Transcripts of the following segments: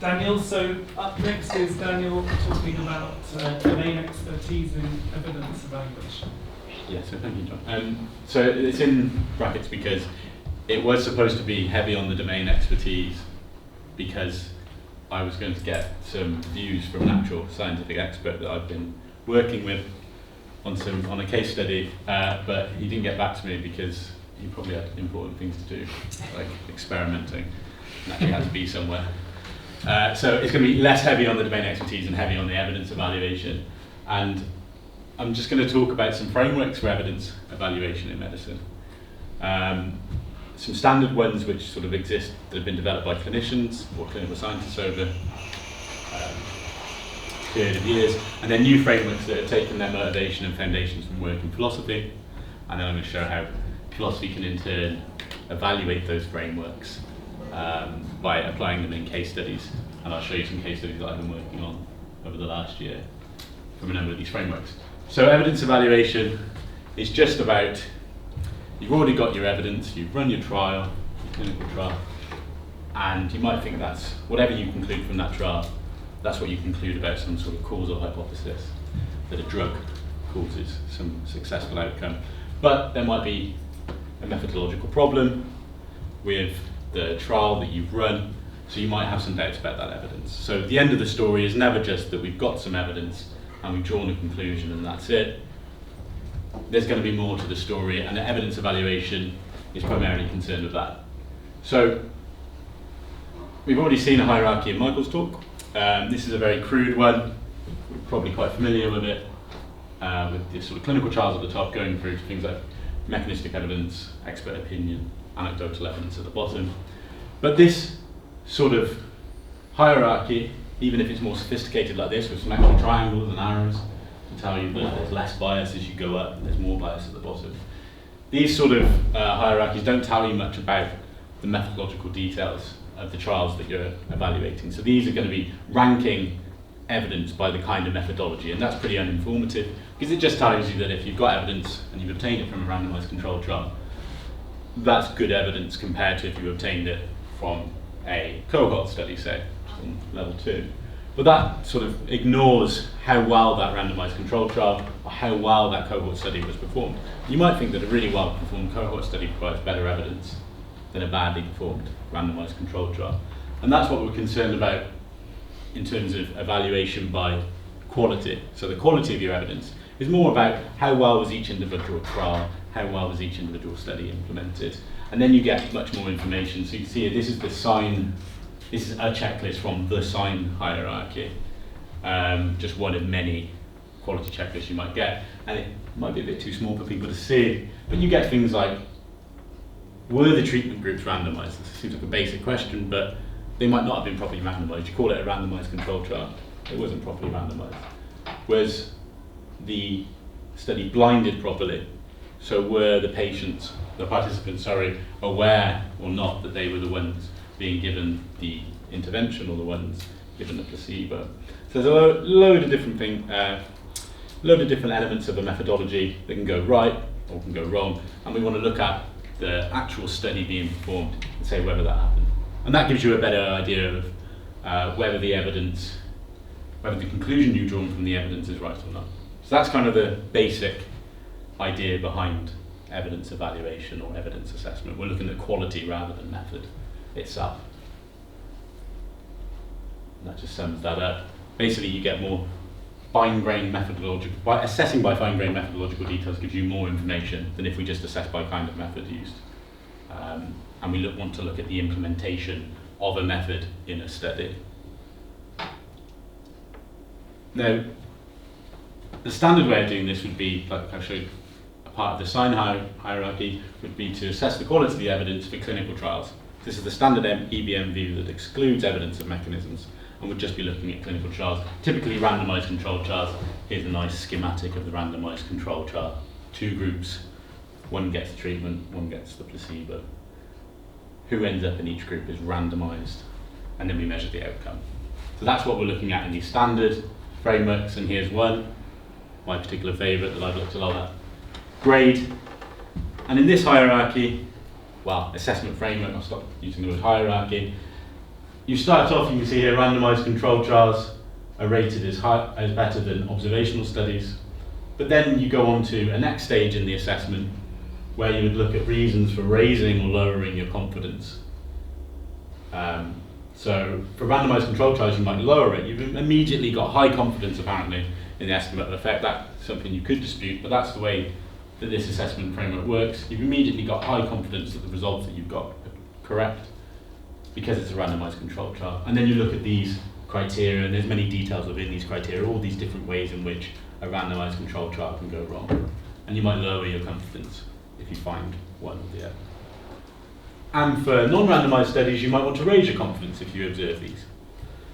Daniel. So up next is Daniel talking about domain expertise in evidence evaluation. Yeah, so thank you, John. So it's in brackets because it was supposed to be heavy on the domain expertise because I was going to get some views from an actual scientific expert that I've been working with on a case study, but he didn't get back to me because he probably had important things to do, like experimenting, and actually had to be somewhere. So it's going to be less heavy on the domain expertise and heavy on the evidence evaluation. And I'm just going to talk about some frameworks for evidence evaluation in medicine. Some standard ones which sort of exist that have been developed by clinicians or clinical scientists over a period of years, and then new frameworks that have taken their motivation and foundations from work in philosophy. And then I'm going to show how philosophy can in turn evaluate those frameworks by applying them in case studies. And I'll show you some case studies that I've been working on over the last year from a number of these frameworks. So evidence evaluation is just about, you've already got your evidence, you've run your trial, your clinical trial, and you might think that's, whatever you conclude from that trial, that's what you conclude about some sort of causal hypothesis, that a drug causes some successful outcome. But there might be a methodological problem with the trial that you've run, so you might have some doubts about that evidence. So the end of the story is never just that we've got some evidence and we've drawn a conclusion and that's it. There's going to be more to the story, and the evidence evaluation is primarily concerned with that. So we've already seen a hierarchy in Michael's talk. This is a very crude one. We're probably quite familiar with it, with the sort of clinical trials at the top going through to things like mechanistic evidence, expert opinion, anecdotal evidence at the bottom. But this sort of hierarchy, even if it's more sophisticated like this with some actual triangles and arrows to tell you that there's less bias as you go up and there's more bias at the bottom. These sort of hierarchies don't tell you much about the methodological details of the trials that you're evaluating. So these are going to be ranking evidence by the kind of methodology, and that's pretty uninformative because it just tells you that if you've got evidence and you've obtained it from a randomized controlled trial, that's good evidence compared to if you obtained it from a cohort study, say, on level 2. But that sort of ignores how well that randomized controlled trial or how well that cohort study was performed. You might think that a really well performed cohort study provides better evidence than a badly performed randomized controlled trial. And that's what we're concerned about in terms of evaluation by quality. So the quality of your evidence is more about how well was each individual trial, how well was each individual study implemented, and then you get much more information. So you can see here, this is a checklist from the sign hierarchy, just one of many quality checklists you might get, and it might be a bit too small for people to see, but you get things like, were the treatment groups randomized? This seems like a basic question, but they might not have been properly randomized. You call it a randomized controlled trial. It wasn't properly randomized. Was the study blinded properly? So were the participants, aware or not that they were the ones being given the intervention or the ones given the placebo? So there's a load of different elements of a methodology that can go right or can go wrong, and we want to look at the actual study being performed and say whether that happened. And that gives you a better idea of whether the conclusion you've drawn from the evidence is right or not. So that's kind of the basic idea behind evidence evaluation or evidence assessment. We're looking at quality rather than method itself. And that just sums that up. Basically, you get more fine-grained methodological, assessing by fine-grained methodological details gives you more information than if we just assess by kind of method used. And we want to look at the implementation of a method in a study. Now, the standard way of doing this would be, like I showed, a part of the sign hierarchy would be to assess the quality of the evidence for clinical trials. This is the standard EBM view that excludes evidence of mechanisms and would just be looking at clinical trials, typically randomized controlled trials. Here's a nice schematic of the randomized controlled trial. 2 groups, one gets the treatment, one gets the placebo. Who ends up in each group is randomized, and then we measure the outcome. So that's what we're looking at in these standard frameworks, and here's one, my particular favorite that I've looked a lot at. Grade. And in this hierarchy, well, assessment framework, I'll stop using the word hierarchy, you start off, you can see here, randomized controlled trials are rated as better than observational studies. But then you go on to a next stage in the assessment where you would look at reasons for raising or lowering your confidence. So for randomized controlled trials, you might lower it. You've immediately got high confidence, apparently, in the estimate of effect. That's something you could dispute, but that's the way that this assessment framework works. You've immediately got high confidence that the results that you've got are correct because it's a randomized controlled trial. And then you look at these criteria, and there's many details within these criteria, all these different ways in which a randomized controlled trial can go wrong. And you might lower your confidence if you find one or the other. And for non-randomized studies, you might want to raise your confidence if you observe these.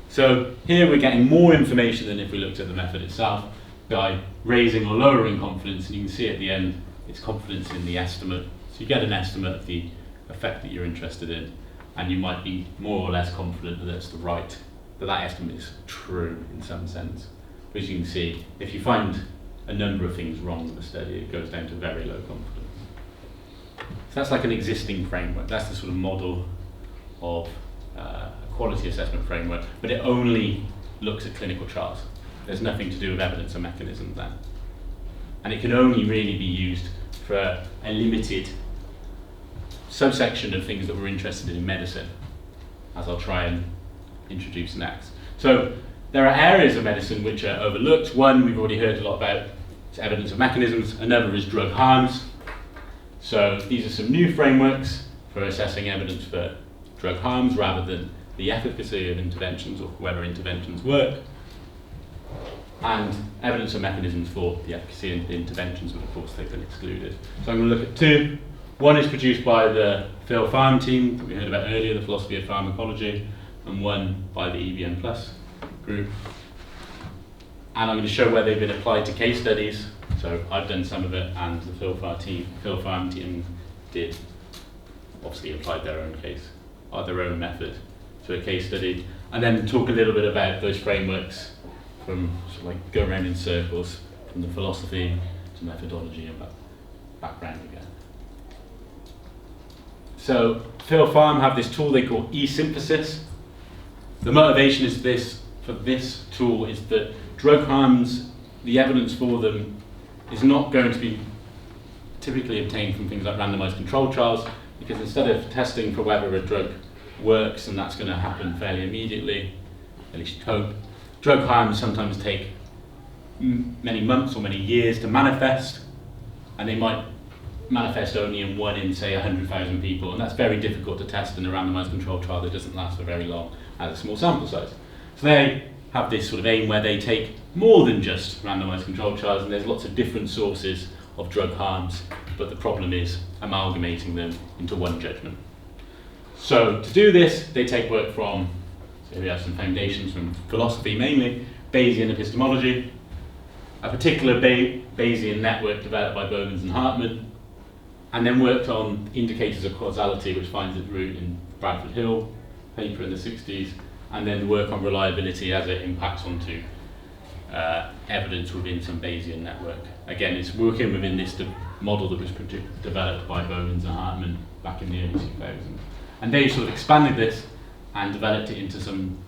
So here we're getting more information than if we looked at the method itself by raising or lowering confidence, and you can see at the end it's confidence in the estimate. So you get an estimate of the effect that you're interested in, and you might be more or less confident that that's that estimate is true in some sense. But as you can see, if you find a number of things wrong with the study, it goes down to very low confidence. So that's like an existing framework. That's the sort of model of a quality assessment framework, but it only looks at clinical trials. There's nothing to do with evidence or mechanism then. And it can only really be used for a limited subsection of things that we're interested in medicine, as I'll try and introduce next. So there are areas of medicine which are overlooked. One we've already heard a lot about, is evidence of mechanisms. Another is drug harms. So these are some new frameworks for assessing evidence for drug harms rather than the efficacy of interventions or whether interventions work. And evidence of mechanisms for the efficacy of interventions, but of course they've been excluded. So I'm going to look at two. One is produced by the Phil Farm team that we heard about earlier, the philosophy of pharmacology, and one by the EVN Plus group. And I'm going to show where they've been applied to case studies. So I've done some of it, and the Phil Farm team did obviously applied their own method to a case study, and then talk a little bit about those frameworks from sort of like go around in circles from the philosophy to methodology and background again. So Phil Farm have this tool they call e-synthesis. The motivation is for this tool is that drug harms, the evidence for them is not going to be typically obtained from things like randomized controlled trials, because instead of testing for whether a drug works, and that's going to happen fairly immediately, at least you hope, drug harms sometimes take many months or many years to manifest, and they might manifest only in one in, say, 100,000 people, and that's very difficult to test in a randomized controlled trial that doesn't last for very long at a small sample size. So they have this sort of aim where they take more than just randomized controlled trials, and there's lots of different sources of drug harms, but the problem is amalgamating them into one judgment. So to do this, they take work from, so we have some foundations from philosophy mainly, Bayesian epistemology, a particular Bayesian network developed by Bowens and Hartman, and then worked on indicators of causality, which finds its root in Bradford Hill paper in the 60s, and then work on reliability as it impacts onto evidence within some Bayesian network. Again, it's working within this model that was developed by Bowens and Hartman back in the early 2000s. And they sort of expanded this and developed it into some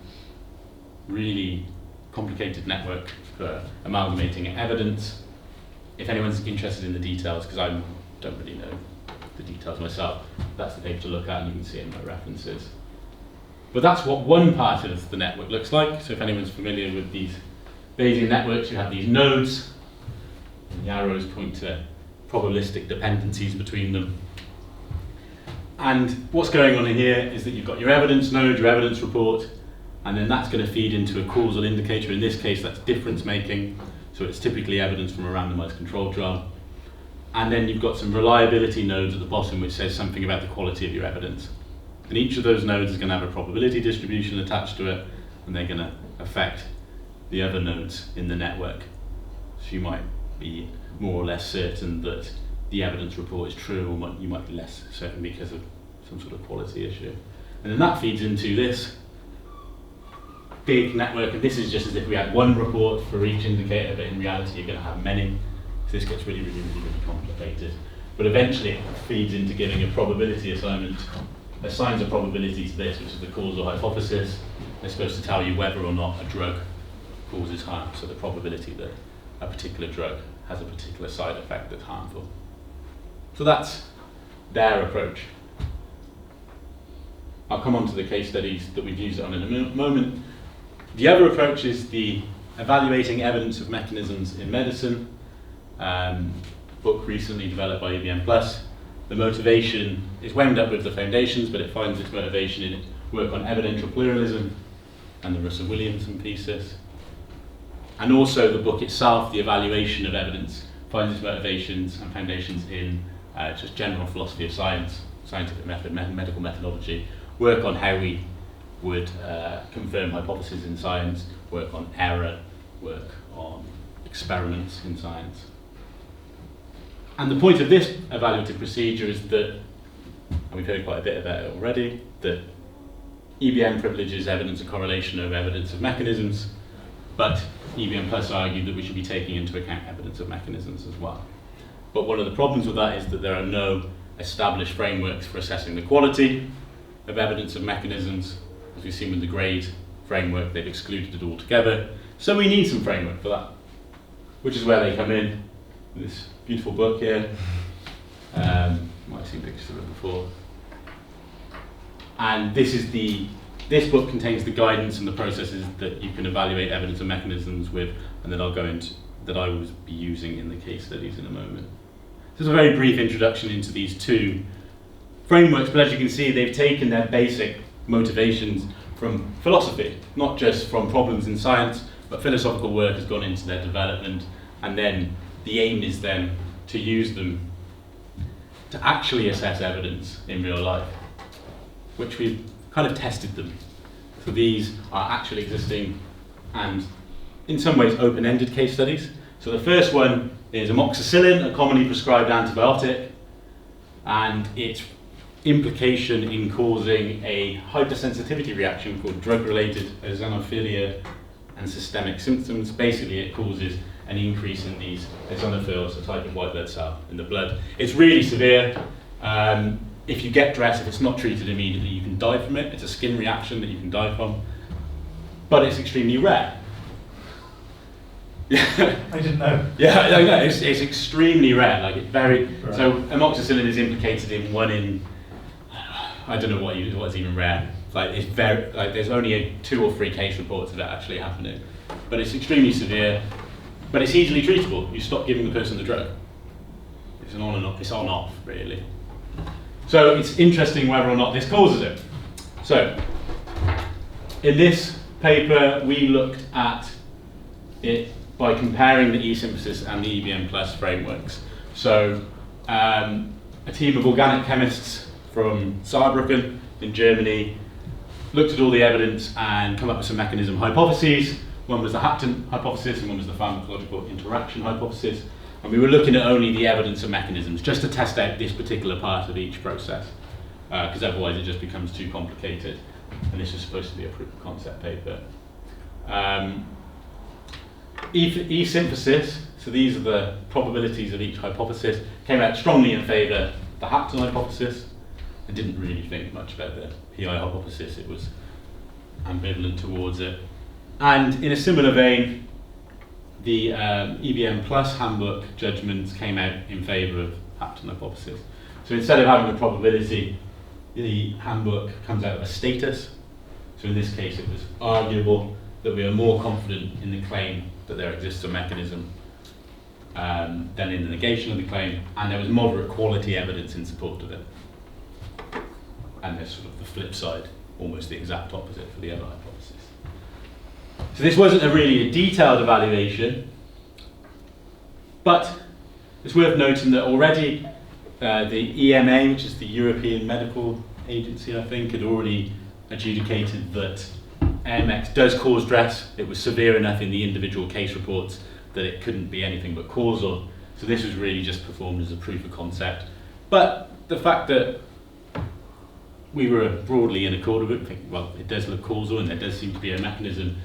really complicated network for amalgamating evidence. If anyone's interested in the details, because I don't really know the details myself, that's the paper to look at, and you can see in my references. But that's what one part of the network looks like. So if anyone's familiar with these Bayesian networks, you have these nodes, and the arrows point to probabilistic dependencies between them. And what's going on in here is that you've got your evidence node, your evidence report, and then that's going to feed into a causal indicator. In this case, that's difference making. So it's typically evidence from a randomized controlled trial. And then you've got some reliability nodes at the bottom, which says something about the quality of your evidence. And each of those nodes is going to have a probability distribution attached to it, and they're going to affect the other nodes in the network. So you might be more or less certain that the evidence report is true, or you might be less certain because of some sort of quality issue. And then that feeds into this big network, and this is just as if we had one report for each indicator, but in reality you're going to have many. So this gets really complicated. But eventually it feeds into giving a probability assignment assigns a probability to this, which is the causal hypothesis. They're supposed to tell you whether or not a drug causes harm, so the probability that a particular drug has a particular side effect that's harmful. So that's their approach. I'll come on to the case studies that we've used it on in a moment. The other approach is the evaluating evidence of mechanisms in medicine, book recently developed by EBM+. The motivation is wound up with the foundations, but it finds its motivation in work on evidential pluralism and the Russell-Williamson thesis. And also the book itself, the evaluation of evidence, finds its motivations and foundations in just general philosophy of science, scientific method, medical methodology, work on how we would confirm hypotheses in science, work on error, work on experiments in science. And the point of this evaluative procedure is that, and we've heard quite a bit about it already, that EBM privileges evidence of correlation over evidence of mechanisms, but EBM Plus argued that we should be taking into account evidence of mechanisms as well. But one of the problems with that is that there are no established frameworks for assessing the quality of evidence of mechanisms. As we've seen with the grade framework, they've excluded it altogether. So we need some framework for that, which is where they come in. This beautiful book here. Might have seen pictures of it before. And this book contains the guidance and the processes that you can evaluate evidence of mechanisms with, and that I will be using in the case studies in a moment. This is a very brief introduction into these two frameworks, but as you can see, they've taken their basic motivations from philosophy, not just from problems in science, but philosophical work has gone into their development, and then the aim is then to use them to actually assess evidence in real life, which we've kind of tested them. So these are actually existing and in some ways open-ended case studies. So the first one is amoxicillin, a commonly prescribed antibiotic, and its implication in causing a hypersensitivity reaction called drug-related eosinophilia and systemic symptoms. Basically, it causes an increase in these eosinophils, a type of white blood cell in the blood. It's really severe. If you get DRESS, if it's not treated immediately, you can die from it. It's a skin reaction that you can die from, but it's extremely rare. I didn't know. Yeah, I know. It's extremely rare. Like it's very. Right. So amoxicillin is implicated in 1 in. I don't know what's even rare. Like it's very. Like there's only 2 or 3 case reports of it actually happening, but it's extremely severe. But it's easily treatable. You stop giving the person the drug. It's an on and off. It's on off really. So it's interesting whether or not this causes it. So in this paper, we looked at it by comparing the e-synthesis and the EBM Plus frameworks. So a team of organic chemists from Saarbrücken in Germany looked at all the evidence and come up with some mechanism hypotheses. One was the Hapton hypothesis and one was the pharmacological interaction hypothesis. And we were looking at only the evidence of mechanisms, just to test out this particular part of each process, because otherwise it just becomes too complicated. And this was supposed to be a proof of concept paper. E-synthesis, so these are the probabilities of each hypothesis, came out strongly in favour of the Hapton hypothesis. I didn't really think much about the PI hypothesis, it was ambivalent towards it. And in a similar vein, the EBM Plus handbook judgments came out in favour of Hapton hypothesis. So instead of having a probability, the handbook comes out of a status. So in this case, it was arguable that we are more confident in the claim that there exists a mechanism than in the negation of the claim, and there was moderate quality evidence in support of it. And there's sort of the flip side, almost the exact opposite for the other hypothesis. So this wasn't really a detailed evaluation, but it's worth noting that already the EMA, which is the European Medical Agency, I think, had already adjudicated that AMX does cause DRESS. It was severe enough in the individual case reports that it couldn't be anything but causal. So this was really just performed as a proof of concept. But the fact that we were broadly in accord with it, I think, well, it does look causal and there does seem to be a mechanism,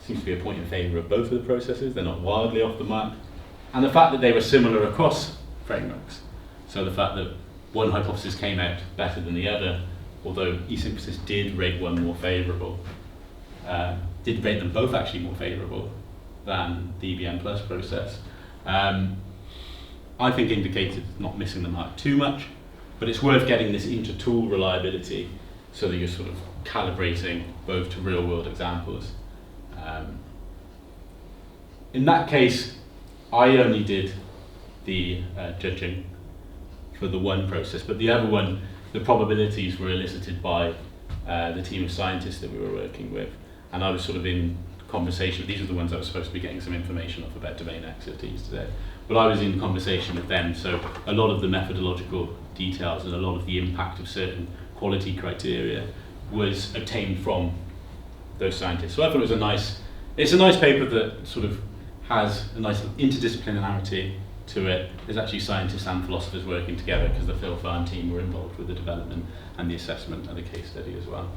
seems to be a point in favour of both of the processes. They're not wildly off the mark. And the fact that they were similar across frameworks. So the fact that one hypothesis came out better than the other although e-synthesis did rate one more favourable, did rate them both actually more favourable than the EBM Plus process. I think indicated not missing the mark too much, but it's worth getting this into tool reliability so that you're sort of calibrating both to real world examples. In that case, I only did the judging for the one process, but the other one, the probabilities were elicited by the team of scientists that we were working with, and I was sort of in conversation. These are the ones I was supposed to be getting some information off about domain expertise today, but I was in conversation with them, so a lot of the methodological details and a lot of the impact of certain quality criteria was obtained from those scientists. So I thought it's a nice paper that sort of has a nice interdisciplinarity to it. There's actually scientists and philosophers working together because the Phil Farn team were involved with the development and the assessment and the case study as well.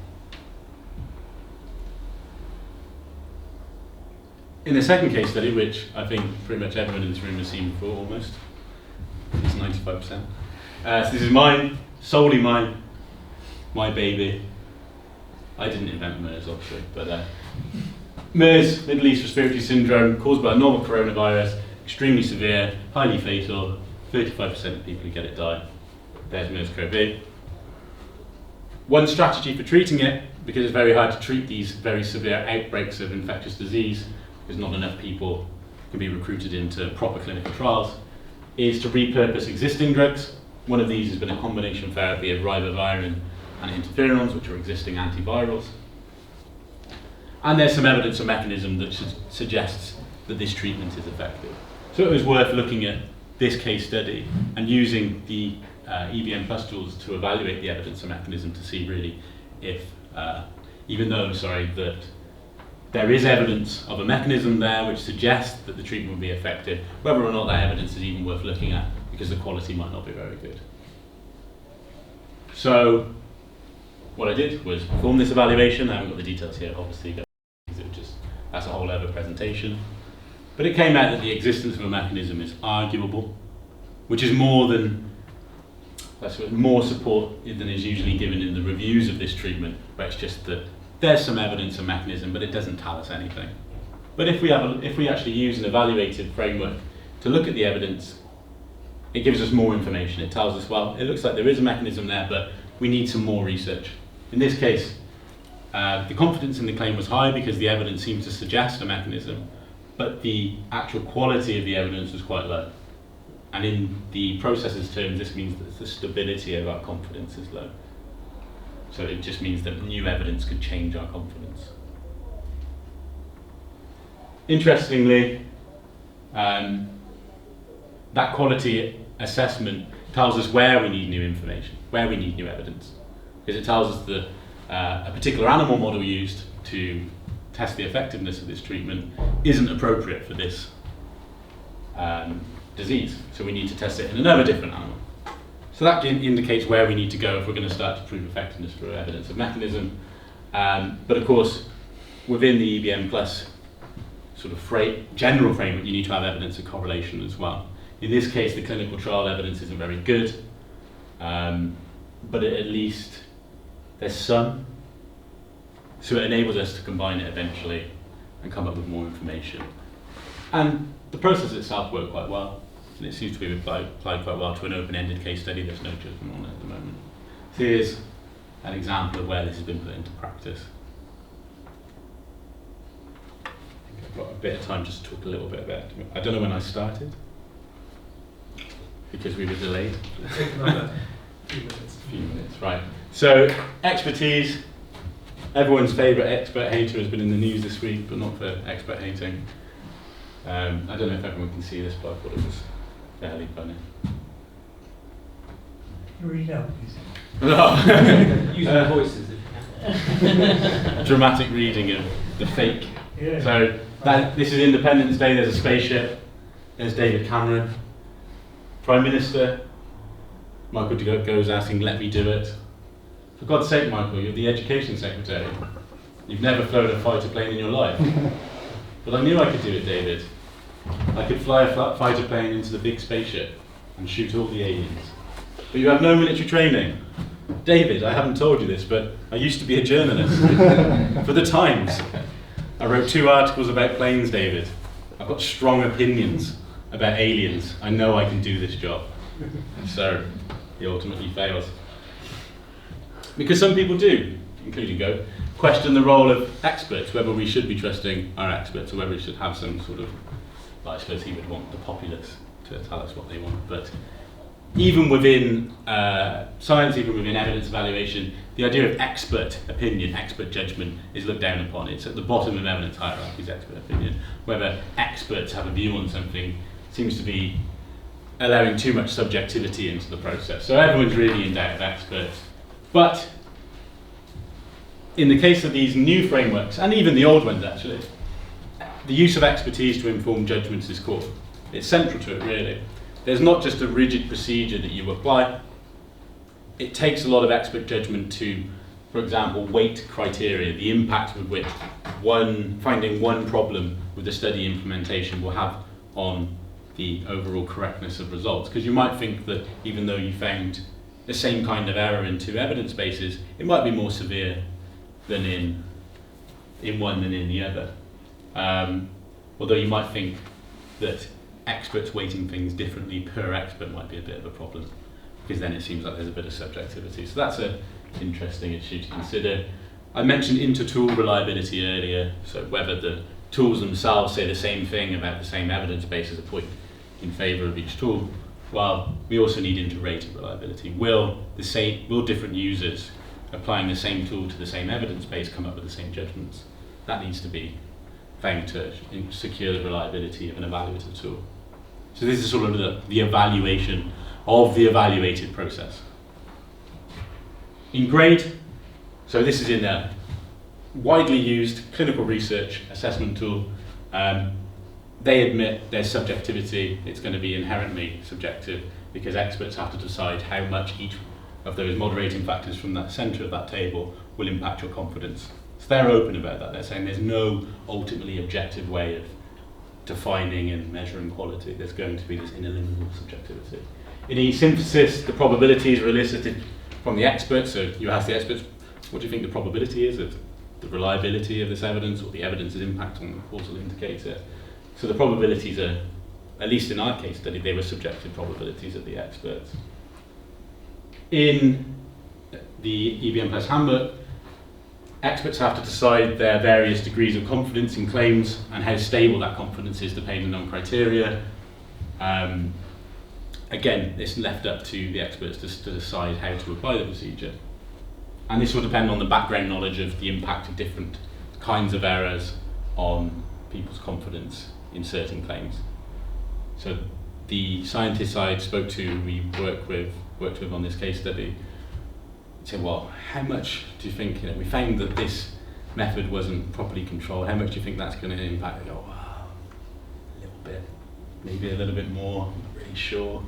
In the second case study, which I think pretty much everyone in this room has seen before almost, it's 95%. So this is mine, solely mine, my baby. I didn't invent MERS obviously, but MERS, Middle East Respiratory Syndrome, caused by a novel coronavirus, extremely severe, highly fatal, 35% of people who get it die. There's MERS-CoV. One strategy for treating it, because it's very hard to treat these very severe outbreaks of infectious disease, because not enough people can be recruited into proper clinical trials, is to repurpose existing drugs. One of these has been a combination therapy of ribavirin and interferons, which are existing antivirals. And there's some evidence of mechanism that suggests that this treatment is effective. So it was worth looking at this case study and using the EBM Plus tools to evaluate the evidence of mechanism to see really if, even though, that there is evidence of a mechanism there which suggests that the treatment will be effective, whether or not that evidence is even worth looking at because the quality might not be very good. So what I did was perform this evaluation. I haven't got the details here, obviously, because that's a whole other presentation. But it came out that the existence of a mechanism is arguable, which is more support than is usually given in the reviews of this treatment, where it's just that there's some evidence of mechanism, but it doesn't tell us anything. But if we actually use an evaluative framework to look at the evidence, it gives us more information. It tells us, well, it looks like there is a mechanism there, but we need some more research. In this case, the confidence in the claim was high because the evidence seemed to suggest a mechanism, but the actual quality of the evidence was quite low. And in the processes terms, this means that the stability of our confidence is low. So it just means that new evidence could change our confidence. Interestingly, that quality assessment tells us where we need new information, where we need new evidence. Because it tells us that a particular animal model used to test the effectiveness of this treatment isn't appropriate for this disease. So we need to test it in another different animal. So that indicates where we need to go if we're going to start to prove effectiveness for evidence of mechanism. But of course, within the EBM Plus sort of general framework, you need to have evidence of correlation as well. In this case, the clinical trial evidence isn't very good, but at least there's some. So it enables us to combine it eventually and come up with more information. And the process itself worked quite well. And it seems to be applied quite well to an open-ended case study. There's no judgment on it at the moment. So here's an example of where this has been put into practice. I think I've got a bit of time just to talk a little bit about it. I don't know when I started, because we were delayed. Take another few minutes. A few minutes, right. So expertise. Everyone's favourite expert hater has been in the news this week, but not for expert hating. I don't know if everyone can see this, but I thought it was fairly funny. Read out, please. No. Using the voices. Dramatic reading of the fake. Yeah. So this is Independence Day. There's a spaceship. There's David Cameron, Prime Minister. Michael goes asking, "Let me do it." For God's sake, Michael, you're the Education Secretary. You've never flown a fighter plane in your life. But I knew I could do it, David. I could fly a fighter plane into the big spaceship and shoot all the aliens. But you have no military training. David, I haven't told you this, but I used to be a journalist for the Times. I wrote 2 articles about planes, David. I've got strong opinions about aliens. I know I can do this job. So he ultimately fails. Because some people do, including Go, question the role of experts, whether we should be trusting our experts or whether we should have some sort of, well, I suppose he would want the populace to tell us what they want. But even within science, even within evidence evaluation, the idea of expert opinion, expert judgment is looked down upon. It's at the bottom of evidence hierarchies, expert opinion. Whether experts have a view on something seems to be allowing too much subjectivity into the process. So everyone's really in doubt of experts. But in the case of these new frameworks, and even the old ones actually, the use of expertise to inform judgments is core. It's central to it, really. There's not just a rigid procedure that you apply. It takes a lot of expert judgment to, for example, weight criteria, the impact with which finding one problem with the study implementation will have on the overall correctness of results. Because you might think that even though you found the same kind of error in 2 evidence bases, it might be more severe than in one than in the other. Although you might think that experts weighting things differently per expert might be a bit of a problem, because then it seems like there's a bit of subjectivity. So that's an interesting issue to consider. I mentioned inter-tool reliability earlier, so whether the tools themselves say the same thing about the same evidence base as a point in favour of each tool. Well, we also need inter-rater reliability. Will different users applying the same tool to the same evidence base come up with the same judgments? That needs to be found to secure the reliability of an evaluative tool. So this is sort of the evaluation of the evaluated process. In grade, so this is in a widely used clinical research assessment tool. They admit there's subjectivity. It's going to be inherently subjective because experts have to decide how much each of those moderating factors from that centre of that table will impact your confidence. So they're open about that. They're saying there's no ultimately objective way of defining and measuring quality. There's going to be this ineliminable subjectivity. In e-synthesis, the probabilities are elicited from the experts. So you ask the experts, what do you think the probability is of the reliability of this evidence or the evidence's impact on the causal indicator? So the probabilities are, at least in our case study, they were subjective probabilities of the experts. In the EBM plus handbook, experts have to decide their various degrees of confidence in claims and how stable that confidence is depending on criteria. Again, it's left up to the experts to decide how to apply the procedure. And this will depend on the background knowledge of the impact of different kinds of errors on people's confidence in certain claims. So the scientists I spoke to, we worked with on this case study, said, well, how much do you think, we found that this method wasn't properly controlled, how much do you think that's going to impact? They go, wow, a little bit, maybe a little bit more, I'm not really sure.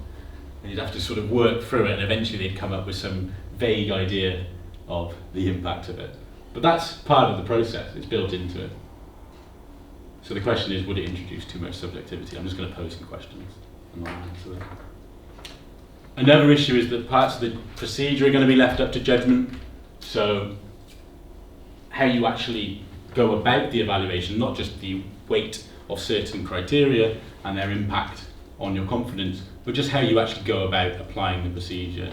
And you'd have to sort of work through it, and eventually they'd come up with some vague idea of the impact of it. But that's part of the process, it's built into it. So the question is, would it introduce too much subjectivity? I'm just going to pose some questions and I'll answer them. Another issue is that parts of the procedure are going to be left up to judgment. So how you actually go about the evaluation, not just the weight of certain criteria and their impact on your confidence, but just how you actually go about applying the procedure.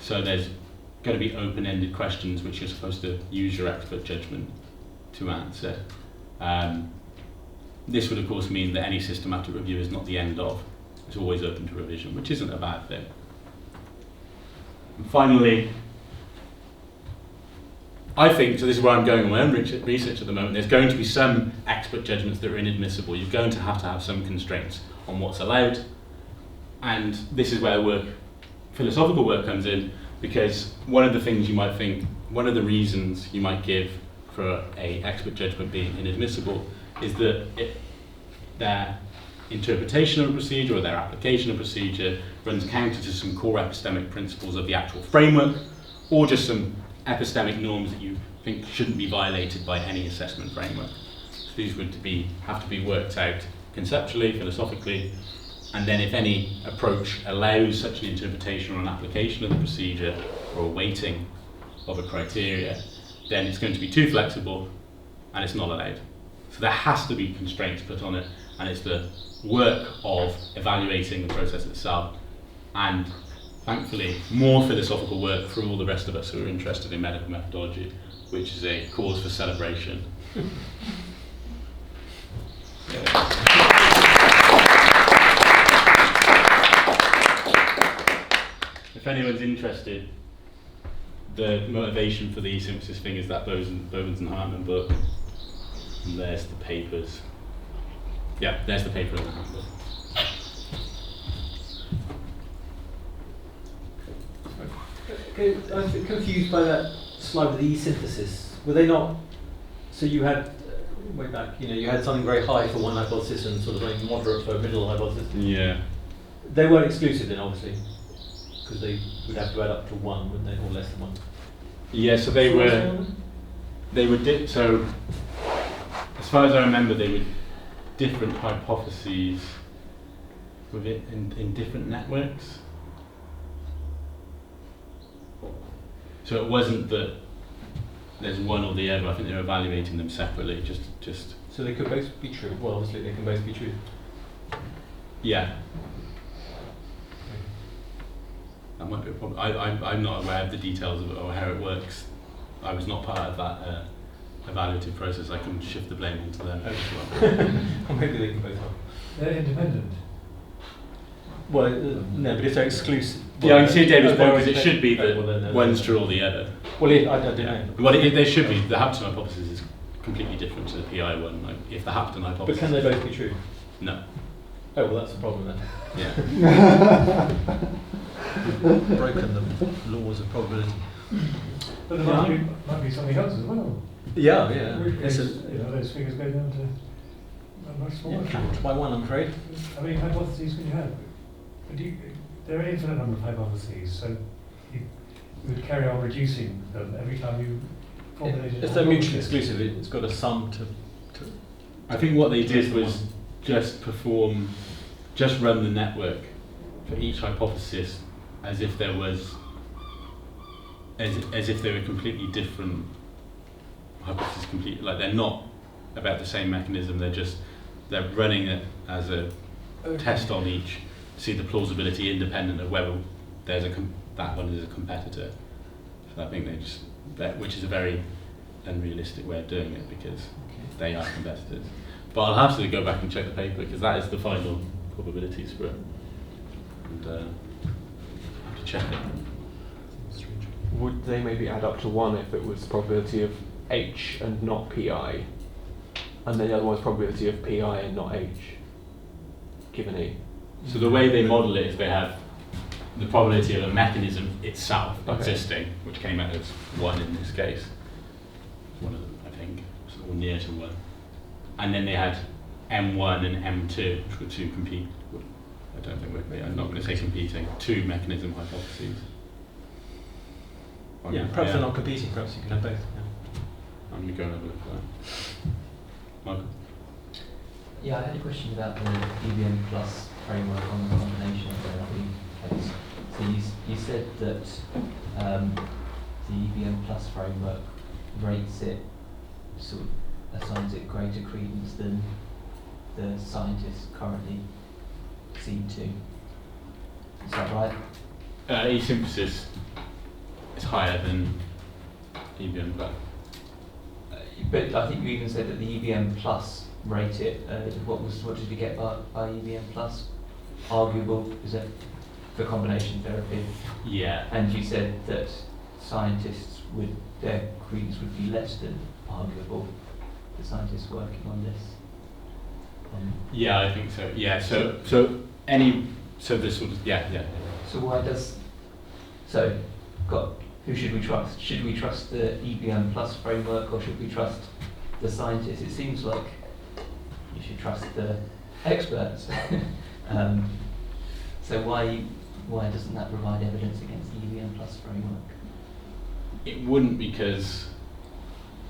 So there's going to be open-ended questions which you're supposed to use your expert judgment to answer. This would of course mean that any systematic review is not the end of. It's always open to revision, which isn't a bad thing. And finally, I think, so this is where I'm going on my own research at the moment, there's going to be some expert judgments that are inadmissible. You're going to have some constraints on what's allowed. And this is where philosophical work comes in, because one of the things you might think, one of the reasons you might give for a expert judgment being inadmissible is that their interpretation of a procedure or their application of a procedure runs counter to some core epistemic principles of the actual framework, or just some epistemic norms that you think shouldn't be violated by any assessment framework. So these would have to be worked out conceptually, philosophically, and then if any approach allows such an interpretation or an application of the procedure or a weighting of a criteria, then it's going to be too flexible and it's not allowed. So there has to be constraints put on it, and it's the work of evaluating the process itself, and thankfully more philosophical work for all the rest of us who are interested in medical methodology, which is a cause for celebration. If anyone's interested, the motivation for the e-synthesis thing is that Bowens and Hartman book. And there's the papers. Yeah, there's the paper in the handbook. Okay, I'm confused by that slide with the e-synthesis. Were they not? So you had way back, you had something very high for one hypothesis and sort of very moderate for a middle hypothesis. Yeah. They weren't exclusive then, obviously, because they would have to add up to one, wouldn't they, or less than one? Yeah. So they were. So as far as I remember, they were different hypotheses with it in different networks. So it wasn't that there's one or the other. I think they were evaluating them separately. Just. So they could both be true. Well, obviously they can both be true. Yeah. That might be a problem. I'm not aware of the details of it or how it works. I was not part of that evaluative process. I can shift the blame onto them as well. Or maybe they can both help. They're independent. Well, no, but if they're exclusive. Yeah, I can see David's point, because it they- should be that then one's true or the other. Well, I don't know. Well, they should be. The Hampton hypothesis is completely different to the PI one. Like, if the Hampton But hypothesis. can they both be true? No. Oh, well, that's the problem then. Yeah. Broken the laws of probability. But there might be something else as well. Yeah, yeah. Which It's case, those figures go down to a much smaller. capped by one, I'm afraid. How many hypotheses can you have? There are an infinite number of hypotheses, so you would carry on reducing them every time you formulated. If they're mutually exclusive, it's got a sum to I think what they did was just run the network for each hypothesis as if there was, as if they were completely different hypotheses. Like they're not about the same mechanism. They're running it as a test on each, see the plausibility independent of whether there's that one is a competitor. So I think which is a very unrealistic way of doing it, because they are competitors. But I'll have to go back and check the paper, because that is the final probabilities for it. And I have to check it. Would they maybe add up to 1 if it was probability of H and not PI, and then the other one's probability of PI and not H, given E? So the way they model it is they have the probability of a mechanism itself existing, which came out as 1 in this case. One of them, I think, or near to 1. And then they had M1 and M2, which were two I'm not going to say competing, two mechanism hypotheses. Yeah, perhaps they're not competing, perhaps you can have both. Yeah. I'm going to go and have a look at that. Michael? Yeah, I had a question about the EVM plus framework on the combination therapy case. So you said that the EVM plus framework rates it, sort of assigns it greater credence than the scientists currently seem to. Is that right? E-synthesis is higher than EVM, but But I think you even said that the EVM plus rate it. What did you get by EVM plus? Arguable, is it, for combination therapy? yeah. And you said that scientists their credence would be less than arguable. The scientists working on this. Yeah, I think so. Yeah, so this sort of yeah. So who should we trust? Should we trust the EVM plus framework, or should we trust the scientists? It seems like you should trust the experts. So why doesn't that provide evidence against the EVM plus framework? It wouldn't, because